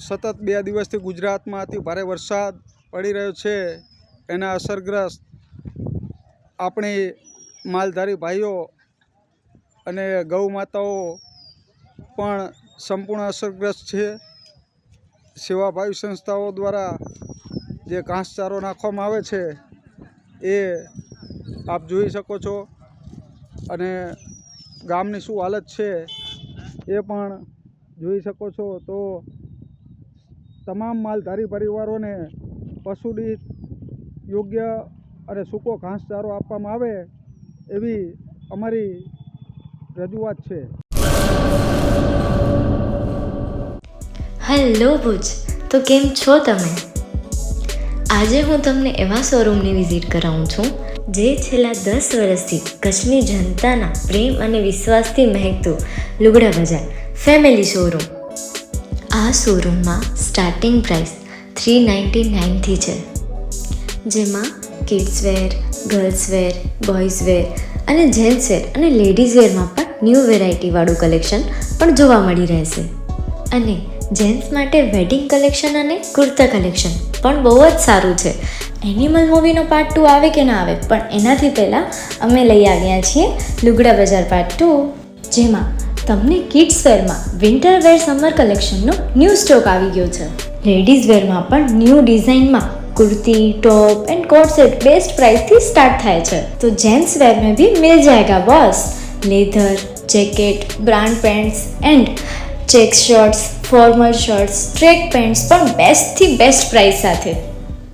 સતત 2 દિવસથી ગુજરાતમાં અતિ ભારે વરસાદ પડી રહ્યો છે. એના અસરગ્રસ્ત આપણી માલધારી ભાઈઓ અને ગૌ માતાઓ પણ સંપૂર્ણ અસરગ્રસ્ત છે. સેવાભાવી સંસ્થાઓ દ્વારા જે ઘાસચારો નાખવામાં આવે છે એ આપ જોઈ શકો છો, અને ગામની શું હાલત છે એ પણ જોઈ શકો છો. તો તમામ માલધારી પરિવારોને પશુદીઠ યોગ્ય અને સૂકો ઘાસચારો આપવામાં આવે એવી અમારી રજૂઆત છે. હેલો ભુજ, તો કેમ છો તમે? આજે હું તમને એવા શોરૂમની વિઝિટ કરાવું છું જે છેલ્લા 10 વર્ષથી કચ્છની જનતાના પ્રેમ અને વિશ્વાસથી મહેકતું લુગડા બજાર ફેમિલી શોરૂમ. આ શોરૂમમાં સ્ટાર્ટિંગ પ્રાઇસ 399થી છે, જેમાં kids wear, girls wear, boys wear અને જેન્ટ્સ વેર અને લેડીઝ વેરમાં પણ ન્યૂ વેરાયટીવાળું કલેક્શન પણ જોવા મળી રહેશે. અને જેન્ટ્સ માટે વેડિંગ કલેક્શન અને કુર્તા કલેક્શન પણ બહુ જ સારું છે. એનિમલ મૂવીનો પાર્ટ 2 આવે કે ના આવે, પણ એનાથી પહેલાં અમે લઈ આવ્યા છીએ લુગડા બજાર પાર્ટ 2, જેમાં તમને કિડ્સ વેરમાં વિન્ટર વેર સમર કલેક્શનનો ન્યૂ સ્ટોક આવી ગયો છે. લેડીઝ વેરમાં પણ ન્યૂ ડિઝાઇનમાં kurti, top and coat set best price थी स्टार्ट थाय छे. तो जेंट्स वेर में भी मिल जाएगा boss. Leather, jacket, brand pants and check shirts, formal shirts, track pants पर बेस्ट थी बेस्ट प्राइस साथे.